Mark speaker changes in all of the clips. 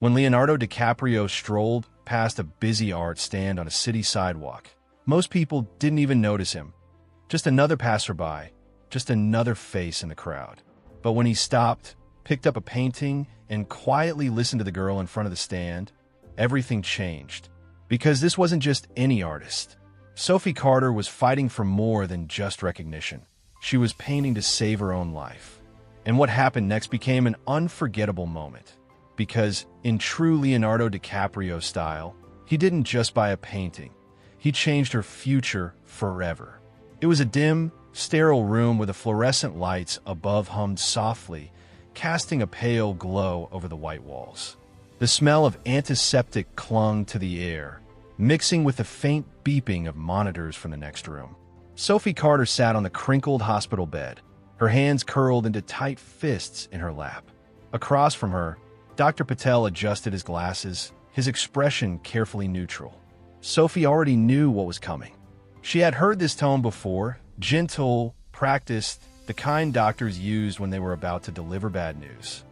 Speaker 1: When Leonardo DiCaprio strolled past a busy art stand on a city sidewalk, most people didn't even notice him. Just another passerby, just another face in the crowd. But when he stopped, picked up a painting, and quietly listened to the girl in front of the stand, everything changed. Because this wasn't just any artist. Sophie Carter was fighting for more than just recognition. She was painting to save her own life. And what happened next became an unforgettable moment. Because, in true Leonardo DiCaprio style, he didn't just buy a painting. He changed her future forever. It was a dim, sterile room where the fluorescent lights above hummed softly, casting a pale glow over the white walls. The smell of antiseptic clung to the air, mixing with the faint beeping of monitors from the next room. Sophie Carter sat on the crinkled hospital bed, her hands curled into tight fists in her lap. Across from her, Dr. Patel adjusted his glasses, his expression carefully neutral. Sophie already knew what was coming. She had heard this tone before, gentle, practiced, the kind doctors used when they were about to deliver bad news.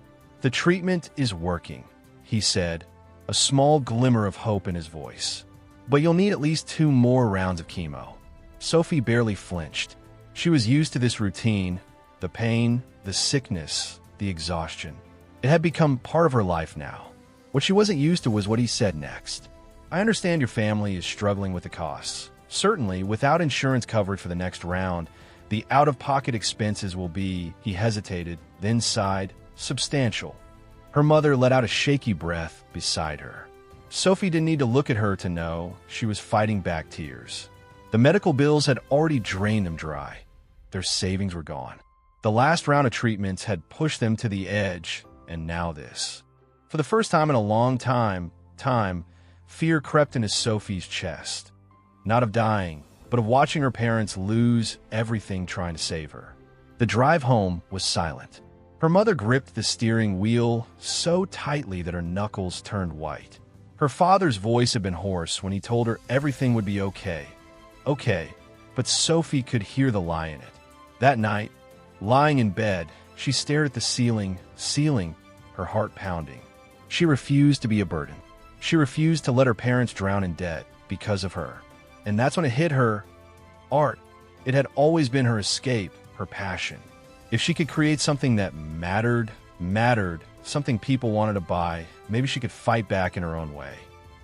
Speaker 1: "The treatment is working," he said, a small glimmer of hope in his voice. "But you'll need at least 2 more rounds of chemo." Sophie barely flinched. She was used to this routine, the pain, the sickness, the exhaustion. It had become part of her life now. What she wasn't used to was what he said next. "I understand your family is struggling with the costs. Certainly, without insurance coverage for the next round, the out-of-pocket expenses will be," he hesitated, then sighed, "substantial." Her mother let out a shaky breath beside her. Sophie didn't need to look at her to know she was fighting back tears. The medical bills had already drained them dry. Their savings were gone. The last round of treatments had pushed them to the edge, and now this. For the first time in a long time, fear crept into Sophie's chest. Not of dying, but of watching her parents lose everything trying to save her. The drive home was silent. Her mother gripped the steering wheel so tightly that her knuckles turned white. Her father's voice had been hoarse when he told her everything would be okay. Okay, but Sophie could hear the lie in it. That night, lying in bed, she stared at the ceiling, her heart pounding. She refused to be a burden. She refused to let her parents drown in debt because of her. And that's when it hit her. Art. It had always been her escape, her passion. If she could create something that mattered, something people wanted to buy, maybe she could fight back in her own way.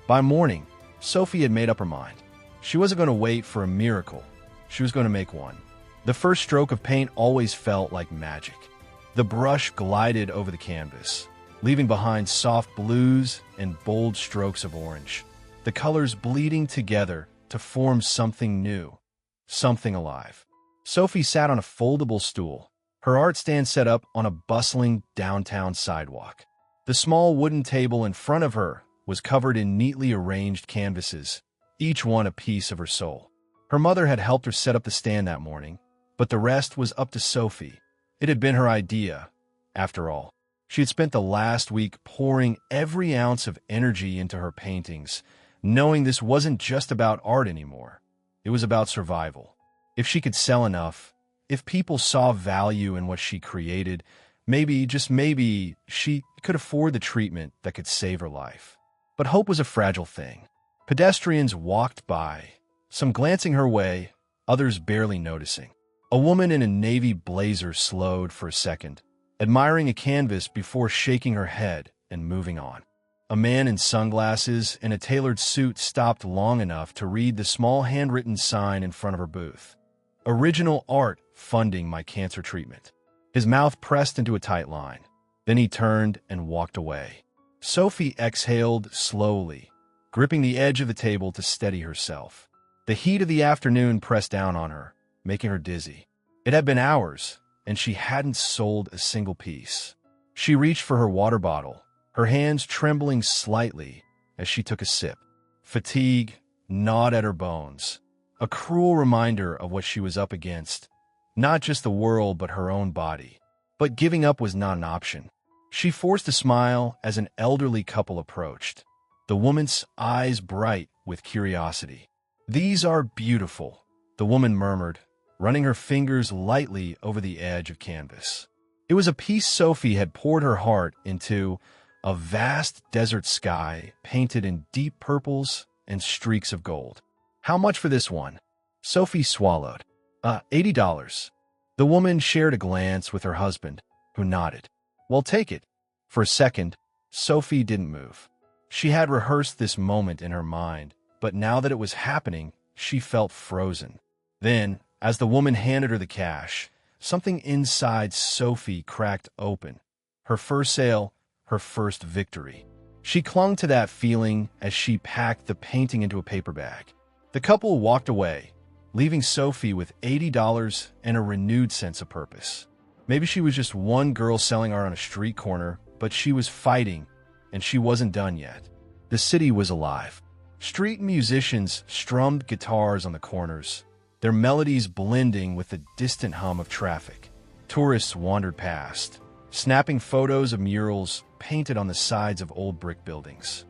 Speaker 1: By morning, Sophie had made up her mind. She wasn't going to wait for a miracle. She was going to make one. The first stroke of paint always felt like magic. The brush glided over the canvas, leaving behind soft blues and bold strokes of orange, the colors bleeding together to form something new, something alive. Sophie sat on a foldable stool, her art stand set up on a bustling downtown sidewalk. The small wooden table in front of her was covered in neatly arranged canvases, each one a piece of her soul. Her mother had helped her set up the stand that morning, but the rest was up to Sophie. It had been her idea, after all. She had spent the last week pouring every ounce of energy into her paintings, knowing this wasn't just about art anymore. It was about survival. If she could sell enough, if people saw value in what she created, maybe, just maybe, she could afford the treatment that could save her life. But hope was a fragile thing. Pedestrians walked by, some glancing her way, others barely noticing. A woman in a navy blazer slowed for a second, admiring a canvas before shaking her head and moving on. A man in sunglasses and a tailored suit stopped long enough to read the small handwritten sign in front of her booth. "Original art funding my cancer treatment." His mouth pressed into a tight line. Then he turned and walked away. Sophie exhaled slowly, gripping the edge of the table to steady herself. The heat of the afternoon pressed down on her, making her dizzy. It had been hours, and she hadn't sold a single piece. She reached for her water bottle, her hands trembling slightly as she took a sip. Fatigue gnawed at her bones, a cruel reminder of what she was up against, not just the world but her own body. But giving up was not an option. She forced a smile as an elderly couple approached, the woman's eyes bright with curiosity. "These are beautiful," the woman murmured, running her fingers lightly over the edge of canvas. It was a piece Sophie had poured her heart into, a vast desert sky painted in deep purples and streaks of gold. How much for this one? Sophie swallowed. $80. The woman shared a glance with her husband, who nodded. Well, take it. For a second, Sophie didn't move. She had rehearsed this moment in her mind, but now that it was happening, she felt frozen. Then, as the woman handed her the cash, something inside Sophie cracked open. Her first sale, her first victory. She clung to that feeling as she packed the painting into a paper bag. The couple walked away, leaving Sophie with $80 and a renewed sense of purpose. Maybe she was just one girl selling art on a street corner, but she was fighting, and she wasn't done yet. The city was alive. Street musicians strummed guitars on the corners, their melodies blending with the distant hum of traffic. Tourists wandered past, snapping photos of murals painted on the sides of old brick buildings.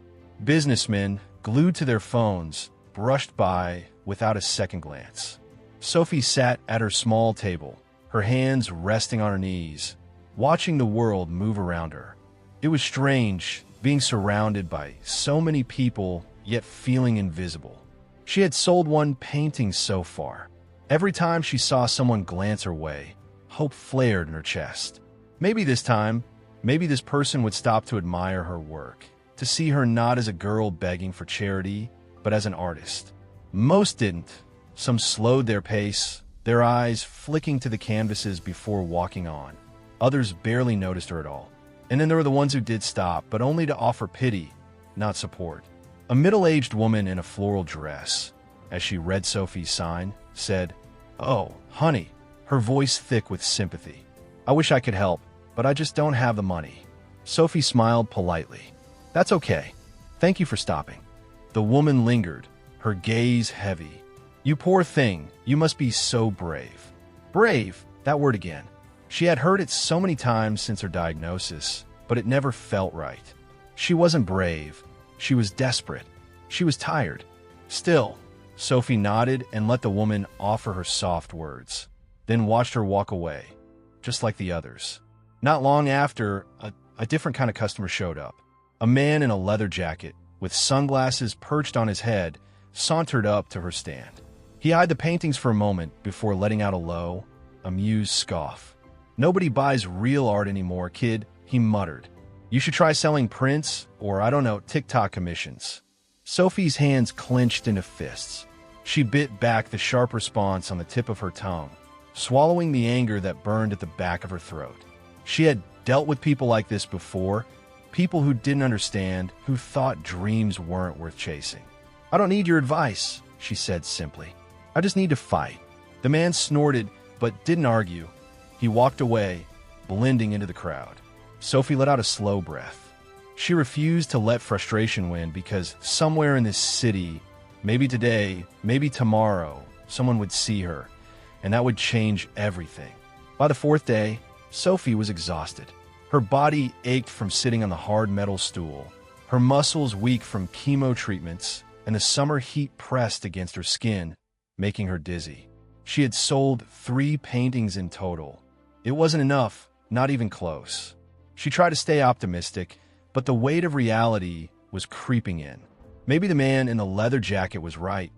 Speaker 1: Businessmen, glued to their phones, brushed by without a second glance. Sophie sat at her small table, her hands resting on her knees, watching the world move around her. It was strange being surrounded by so many people, yet feeling invisible. She had sold one painting so far. Every time she saw someone glance her way, hope flared in her chest. Maybe this time, maybe this person would stop to admire her work, to see her not as a girl begging for charity, but as an artist. Most didn't. Some slowed their pace, their eyes flicking to the canvases before walking on. Others barely noticed her at all. And then there were the ones who did stop, but only to offer pity, not support. A middle-aged woman in a floral dress, as she read Sophie's sign, said, "Oh, honey," her voice thick with sympathy. "I wish I could help, but I just don't have the money." Sophie smiled politely. "That's okay. Thank you for stopping." The woman lingered, her gaze heavy. "You poor thing, you must be so brave." Brave, that word again. She had heard it so many times since her diagnosis, but it never felt right. She wasn't brave. She was desperate. She was tired. Still, Sophie nodded and let the woman offer her soft words, then watched her walk away, just like the others. Not long after, a different kind of customer showed up. A man in a leather jacket, with sunglasses perched on his head, sauntered up to her stand. He eyed the paintings for a moment before letting out a low, amused scoff. "Nobody buys real art anymore, kid," he muttered. "You should try selling prints or, I don't know, TikTok commissions." Sophie's hands clenched into fists. She bit back the sharp response on the tip of her tongue, swallowing the anger that burned at the back of her throat. She had dealt with people like this before, people who didn't understand, who thought dreams weren't worth chasing. "I don't need your advice," she said simply. "I just need to fight." The man snorted, but didn't argue. He walked away, blending into the crowd. Sophie let out a slow breath. She refused to let frustration win because somewhere in this city, maybe today, maybe tomorrow, someone would see her, and that would change everything. By the fourth day, Sophie was exhausted. Her body ached from sitting on the hard metal stool, her muscles weak from chemo treatments, and the summer heat pressed against her skin, making her dizzy. She had sold 3 paintings in total. It wasn't enough, not even close. She tried to stay optimistic, but the weight of reality was creeping in. Maybe the man in the leather jacket was right.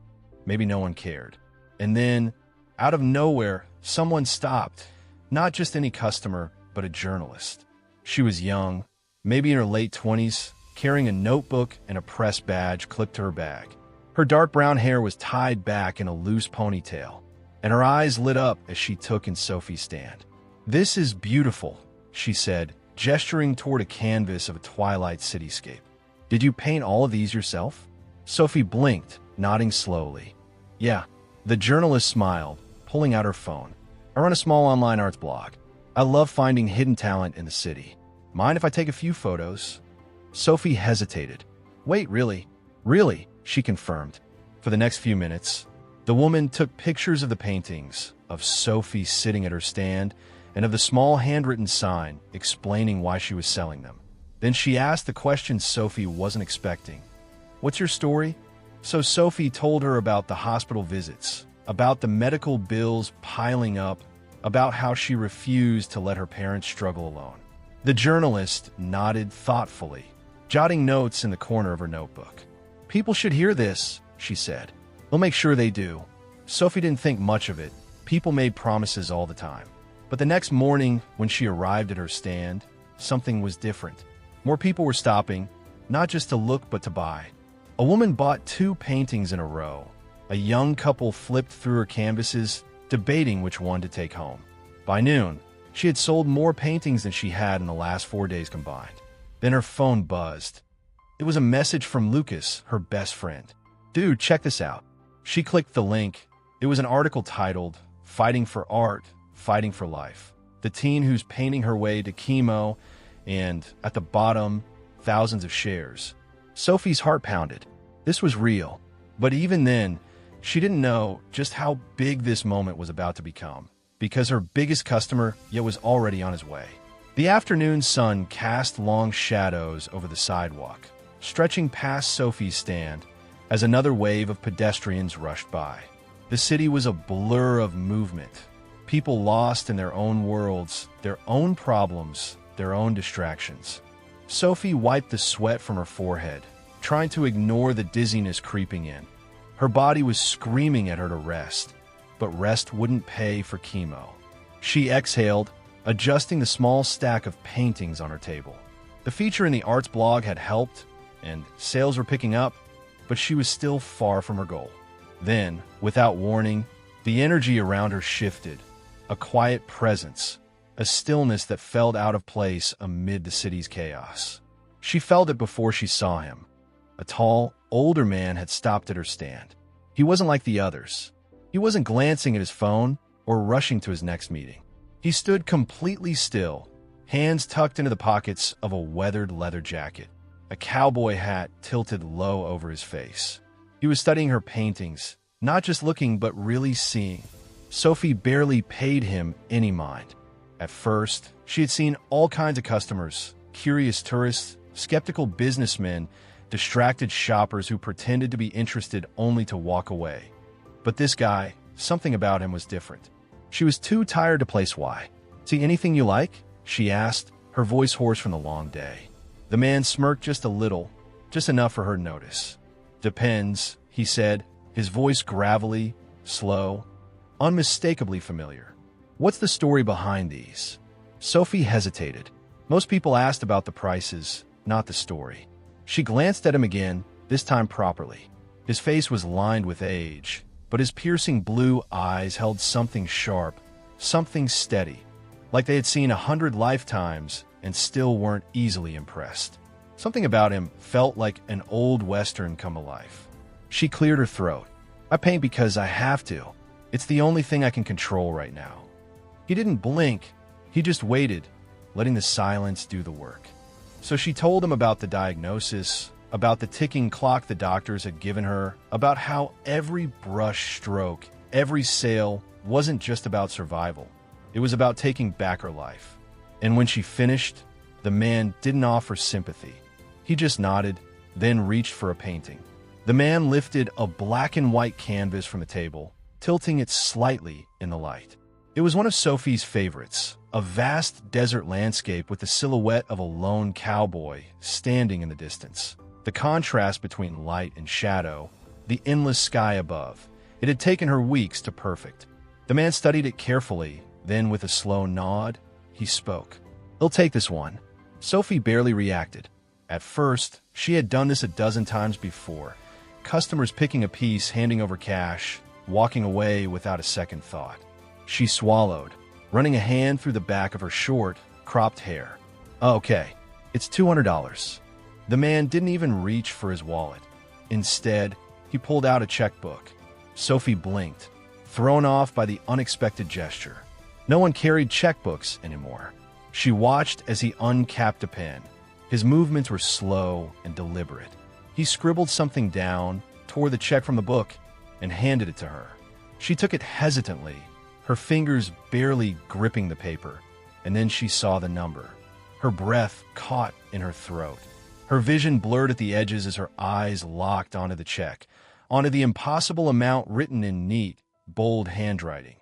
Speaker 1: Maybe no one cared. And then, out of nowhere, someone stopped. Not just any customer, but a journalist. She was young, maybe in her late 20s, carrying a notebook and a press badge clipped to her bag. Her dark brown hair was tied back in a loose ponytail, and her eyes lit up as she took in Sophie's stand. "This is beautiful," she said, gesturing toward a canvas of a twilight cityscape. "Did you paint all of these yourself?" Sophie blinked, nodding slowly. "Yeah." The journalist smiled, pulling out her phone. "I run a small online arts blog. I love finding hidden talent in the city. Mind if I take a few photos?" Sophie hesitated. "Wait, really?" "Really," she confirmed. For the next few minutes, the woman took pictures of the paintings, of Sophie sitting at her stand, and of the small handwritten sign explaining why she was selling them. Then she asked the question Sophie wasn't expecting. "What's your story?" So Sophie told her about the hospital visits, about the medical bills piling up, about how she refused to let her parents struggle alone. The journalist nodded thoughtfully, jotting notes in the corner of her notebook. "People should hear this," she said. "We'll make sure they do." Sophie didn't think much of it. People made promises all the time. But the next morning, when she arrived at her stand, something was different. More people were stopping, not just to look but to buy. A woman bought 2 paintings in a row. A young couple flipped through her canvases, debating which one to take home. By noon, she had sold more paintings than she had in the last 4 days combined. Then her phone buzzed. It was a message from Lucas, her best friend. "Dude, check this out." She clicked the link. It was an article titled, "Fighting for Art, Fighting for Life." The teen who's painting her way to chemo, and at the bottom, thousands of shares. Sophie's heart pounded. This was real. But even then, she didn't know just how big this moment was about to become, because her biggest customer yet was already on his way. The afternoon sun cast long shadows over the sidewalk, stretching past Sophie's stand as another wave of pedestrians rushed by. The city was a blur of movement, people lost in their own worlds, their own problems, their own distractions. Sophie wiped the sweat from her forehead, trying to ignore the dizziness creeping in. Her body was screaming at her to rest, but rest wouldn't pay for chemo. She exhaled, adjusting the small stack of paintings on her table. The feature in the arts blog had helped, and sales were picking up, but she was still far from her goal. Then, without warning, the energy around her shifted, a quiet presence, a stillness that felt out of place amid the city's chaos. She felt it before she saw him. A tall, older man had stopped at her stand. He wasn't like the others. He wasn't glancing at his phone or rushing to his next meeting. He stood completely still, hands tucked into the pockets of a weathered leather jacket, a cowboy hat tilted low over his face. He was studying her paintings, not just looking but really seeing. Sophie barely paid him any mind. At first, she had seen all kinds of customers, curious tourists, skeptical businessmen, distracted shoppers who pretended to be interested only to walk away. But this guy, something about him was different. She was too tired to place why. "See anything you like?" she asked, her voice hoarse from the long day. The man smirked just a little, just enough for her to notice. "Depends," he said, his voice gravelly, slow, unmistakably familiar. "What's the story behind these?" Sophie hesitated. Most people asked about the prices, not the story. She glanced at him again, this time properly. His face was lined with age, but his piercing blue eyes held something sharp, something steady, like they had seen 100 lifetimes and still weren't easily impressed. Something about him felt like an old Western come alive. She cleared her throat. "I paint because I have to. It's the only thing I can control right now." He didn't blink. He just waited, letting the silence do the work. So she told him about the diagnosis, about the ticking clock the doctors had given her, about how every brush stroke, every sale wasn't just about survival. It was about taking back her life. And when she finished, the man didn't offer sympathy. He just nodded, then reached for a painting. The man lifted a black and white canvas from the table, tilting it slightly in the light. It was one of Sophie's favorites, a vast desert landscape with the silhouette of a lone cowboy standing in the distance. The contrast between light and shadow, the endless sky above. It had taken her weeks to perfect. The man studied it carefully, then with a slow nod, he spoke. "He'll take this one." Sophie barely reacted. At first, she had done this a dozen times before. Customers picking a piece, handing over cash, walking away without a second thought. She swallowed, running a hand through the back of her short, cropped hair. "Okay, it's $200. The man didn't even reach for his wallet. Instead, he pulled out a checkbook. Sophie blinked, thrown off by the unexpected gesture. No one carried checkbooks anymore. She watched as he uncapped a pen. His movements were slow and deliberate. He scribbled something down, tore the check from the book, and handed it to her. She took it hesitantly, her fingers barely gripping the paper, and then she saw the number. Her breath caught in her throat. Her vision blurred at the edges as her eyes locked onto the check, onto the impossible amount written in neat, bold handwriting.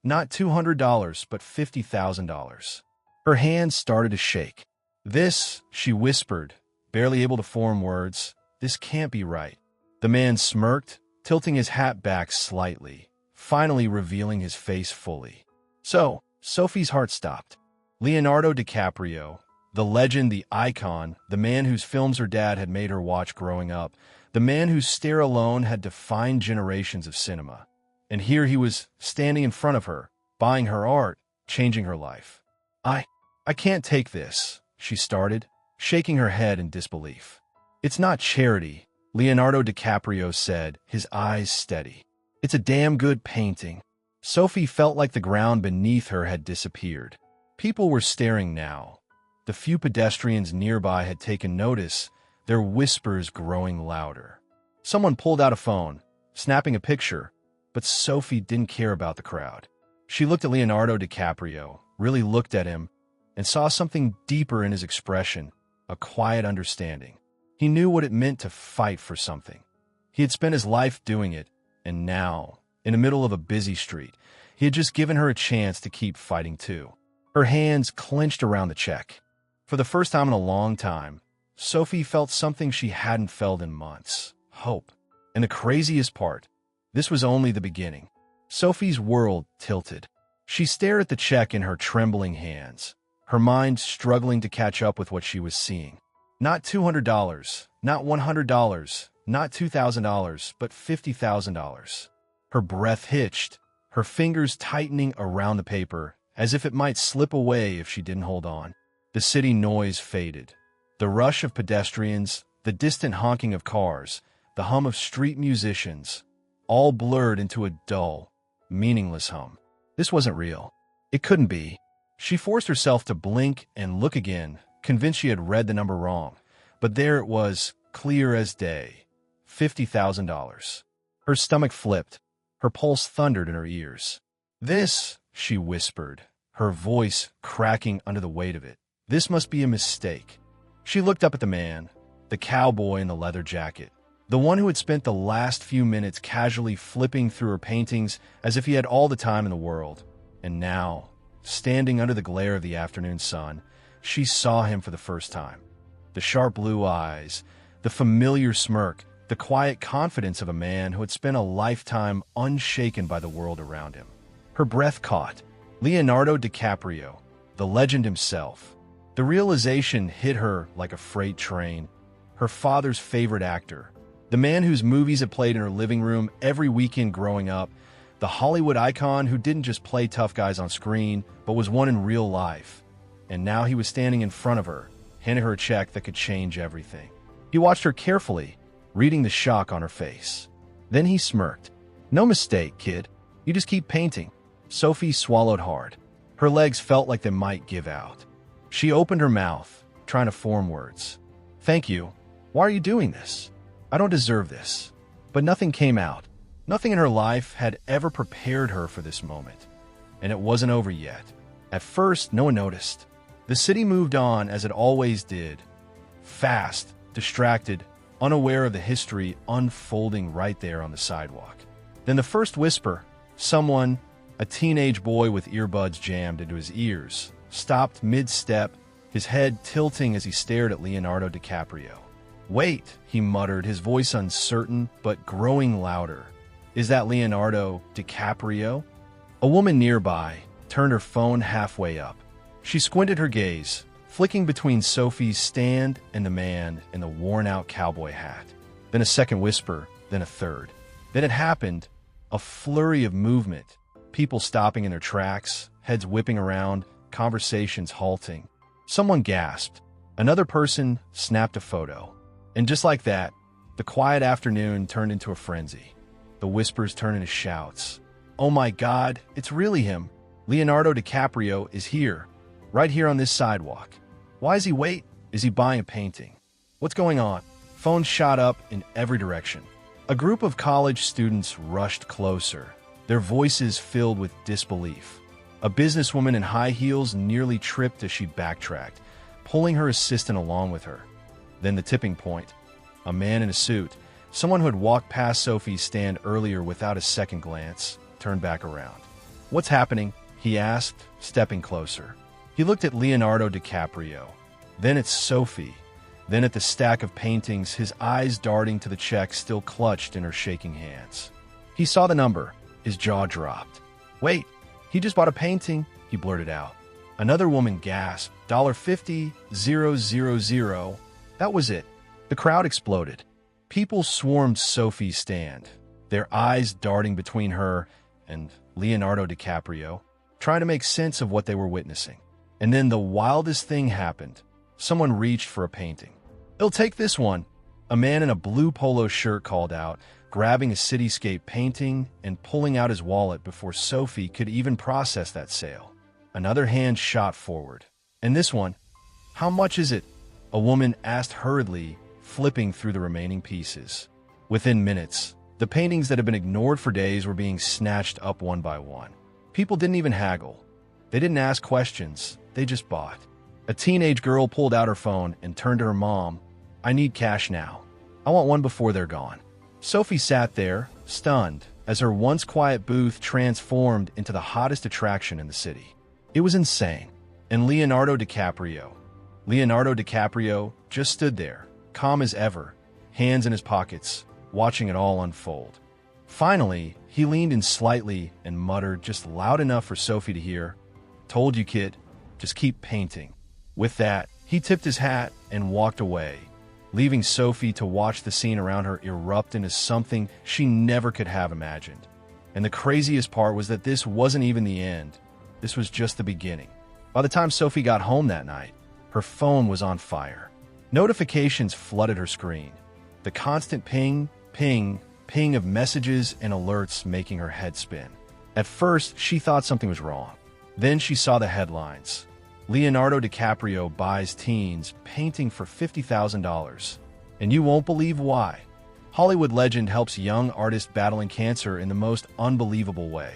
Speaker 1: Not $200, but $50,000. Her hands started to shake. "This," she whispered, barely able to form words, "this can't be right." The man smirked, tilting his hat back slightly, finally revealing his face fully. So, Sophie's heart stopped. Leonardo DiCaprio, the legend, the icon, the man whose films her dad had made her watch growing up, the man whose stare alone had defined generations of cinema. And here he was, standing in front of her, buying her art, changing her life. I can't take this," she started, shaking her head in disbelief. "It's not charity," Leonardo DiCaprio said, his eyes steady. "It's a damn good painting." Sophie felt like the ground beneath her had disappeared. People were staring now. The few pedestrians nearby had taken notice, their whispers growing louder. Someone pulled out a phone, snapping a picture, but Sophie didn't care about the crowd. She looked at Leonardo DiCaprio, really looked at him, and saw something deeper in his expression, a quiet understanding. He knew what it meant to fight for something. He had spent his life doing it, and now, in the middle of a busy street, he had just given her a chance to keep fighting too. Her hands clenched around the check. For the first time in a long time, Sophie felt something she hadn't felt in months: hope. And the craziest part, this was only the beginning. Sophie's world tilted. She stared at the check in her trembling hands, her mind struggling to catch up with what she was seeing. Not $200, not $100, not $2,000, but $50,000. Her breath hitched, her fingers tightening around the paper, as if it might slip away if she didn't hold on. The city noise faded. The rush of pedestrians, the distant honking of cars, the hum of street musicians, all blurred into a dull, meaningless hum. This wasn't real. It couldn't be. She forced herself to blink and look again, convinced she had read the number wrong. But there it was, clear as day. $50,000. Her stomach flipped. Her pulse thundered in her ears. "This," she whispered, her voice cracking under the weight of it. "This must be a mistake." She looked up at the man, the cowboy in the leather jacket, the one who had spent the last few minutes casually flipping through her paintings as if he had all the time in the world. And now, standing under the glare of the afternoon sun, she saw him for the first time. The sharp blue eyes, the familiar smirk, the quiet confidence of a man who had spent a lifetime unshaken by the world around him. Her breath caught. Leonardo DiCaprio, the legend himself. The realization hit her like a freight train. Her father's favorite actor, the man whose movies had played in her living room every weekend growing up, the Hollywood icon who didn't just play tough guys on screen, but was one in real life. And now he was standing in front of her, handing her a check that could change everything. He watched her carefully, reading the shock on her face. Then he smirked. "No mistake, kid. You just keep painting." Sophie swallowed hard. Her legs felt like they might give out. She opened her mouth, trying to form words. "Thank you. Why are you doing this? I don't deserve this." But nothing came out. Nothing in her life had ever prepared her for this moment. And it wasn't over yet. At first, no one noticed. The city moved on as it always did. Fast, distracted, unaware of the history unfolding right there on the sidewalk. Then the first whisper, someone, a teenage boy with earbuds jammed into his ears, stopped mid-step, his head tilting as he stared at Leonardo DiCaprio. "Wait," he muttered, his voice uncertain but growing louder. "Is that Leonardo DiCaprio?" A woman nearby turned her phone halfway up. She squinted her gaze, flicking between Sophie's stand and the man in the worn-out cowboy hat. Then a second whisper, then a third. Then it happened, a flurry of movement, people stopping in their tracks, heads whipping around, conversations halting. Someone gasped. Another person snapped a photo. And just like that, the quiet afternoon turned into a frenzy. The whispers turned into shouts. "Oh my God, it's really him. Leonardo DiCaprio is here, right here on this sidewalk. Why is he wait? Is he buying a painting? What's going on?" Phones shot up in every direction. A group of college students rushed closer, their voices filled with disbelief. A businesswoman in high heels nearly tripped as she backtracked, pulling her assistant along with her. Then the tipping point. A man in a suit, someone who had walked past Sophie's stand earlier without a second glance, turned back around. "What's happening?" he asked, stepping closer. He looked at Leonardo DiCaprio, then at Sophie, then at the stack of paintings, his eyes darting to the check still clutched in her shaking hands. He saw the number. His jaw dropped. "Wait, he just bought a painting," he blurted out. Another woman gasped, $50,000. That was it. The crowd exploded. People swarmed Sophie's stand, their eyes darting between her and Leonardo DiCaprio, trying to make sense of what they were witnessing. And then the wildest thing happened. Someone reached for a painting. "He'll take this one," a man in a blue polo shirt called out, grabbing a cityscape painting and pulling out his wallet before Sophie could even process that sale. Another hand shot forward. "And this one? How much is it?" a woman asked hurriedly, flipping through the remaining pieces. Within minutes, the paintings that had been ignored for days were being snatched up one by one. People didn't even haggle. They didn't ask questions. They just bought. A teenage girl pulled out her phone and turned to her mom. "I need cash now. I want one before they're gone." Sophie sat there, stunned, as her once quiet booth transformed into the hottest attraction in the city. It was insane. And Leonardo DiCaprio just stood there, calm as ever, hands in his pockets, watching it all unfold. Finally, he leaned in slightly and muttered just loud enough for Sophie to hear, "Told you, kid. Just keep painting." With that, he tipped his hat and walked away, leaving Sophie to watch the scene around her erupt into something she never could have imagined. And the craziest part was that this wasn't even the end. This was just the beginning. By the time Sophie got home that night, her phone was on fire. Notifications flooded her screen, the constant ping, ping, ping of messages and alerts making her head spin. At first, she thought something was wrong. Then she saw the headlines. Leonardo DiCaprio buys teens painting for $50,000. And you won't believe why. Hollywood legend helps young artist battling cancer in the most unbelievable way.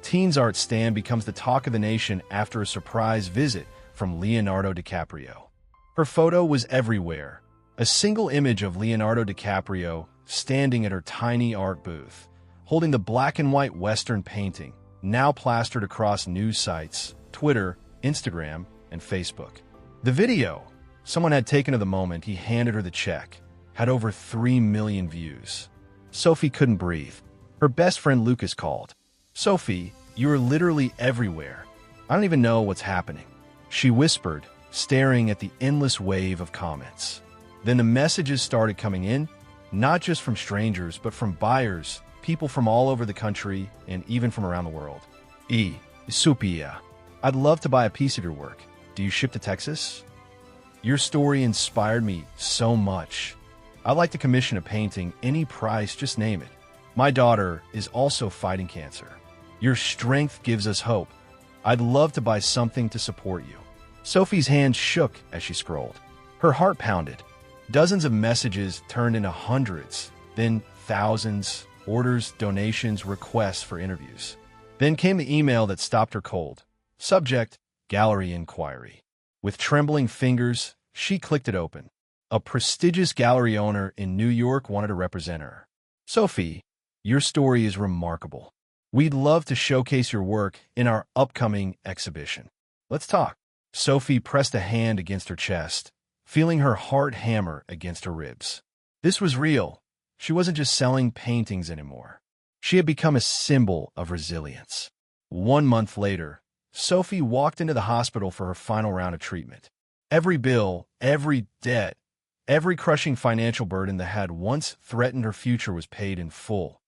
Speaker 1: Teens art stand becomes the talk of the nation after a surprise visit from Leonardo DiCaprio. Her photo was everywhere. A single image of Leonardo DiCaprio standing at her tiny art booth, holding the black and white Western painting, now plastered across news sites, Twitter, Instagram, and Facebook. The video someone had taken of the moment he handed her the check had over 3 million views. Sophie couldn't breathe. Her best friend Lucas called. "Sophie, you are literally everywhere. I don't even know what's happening," she whispered, staring at the endless wave of comments. Then the messages started coming in, not just from strangers, but from buyers, people from all over the country, and even from around the world. Supia. I'd love to buy a piece of your work. Do you ship to Texas? Your story inspired me so much. I'd like to commission a painting, any price, just name it. My daughter is also fighting cancer. Your strength gives us hope. I'd love to buy something to support you. Sophie's hand shook as she scrolled. Her heart pounded. Dozens of messages turned into hundreds, then thousands, orders, donations, requests for interviews. Then came the email that stopped her cold. Subject, Gallery Inquiry. With trembling fingers, she clicked it open. A prestigious gallery owner in New York wanted to represent her. "Sophie, your story is remarkable. We'd love to showcase your work in our upcoming exhibition. Let's talk." Sophie pressed a hand against her chest, feeling her heart hammer against her ribs. This was real. She wasn't just selling paintings anymore. She had become a symbol of resilience. 1 month later, Sophie walked into the hospital for her final round of treatment. Every bill, every debt, every crushing financial burden that had once threatened her future was paid in full.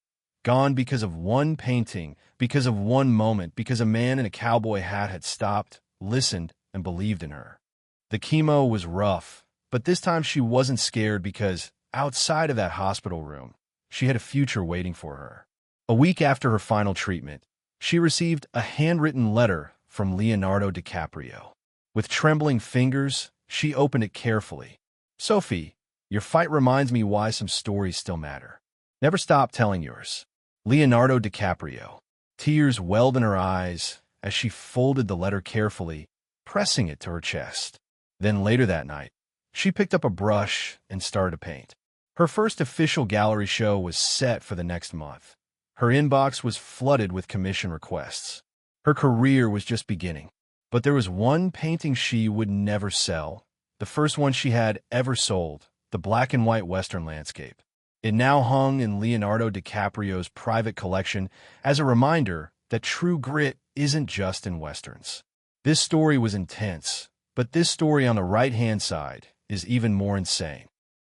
Speaker 1: Gone because of one painting, because of one moment, because a man in a cowboy hat had stopped, listened, and believed in her. The chemo was rough, but this time she wasn't scared because, outside of that hospital room, she had a future waiting for her. A week after her final treatment, she received a handwritten letter from Leonardo DiCaprio. With trembling fingers, she opened it carefully. "Sophie, your fight reminds me why some stories still matter. Never stop telling yours. Leonardo DiCaprio." Tears welled in her eyes as she folded the letter carefully, pressing it to her chest. Then later that night, she picked up a brush and started to paint. Her first official gallery show was set for the next month. Her inbox was flooded with commission requests. Her career was just beginning. But there was one painting she would never sell, the first one she had ever sold, the black and white Western landscape. It now hung in Leonardo DiCaprio's private collection as a reminder that true grit isn't just in Westerns. This story was intense, but this story on the right-hand side is even more insane.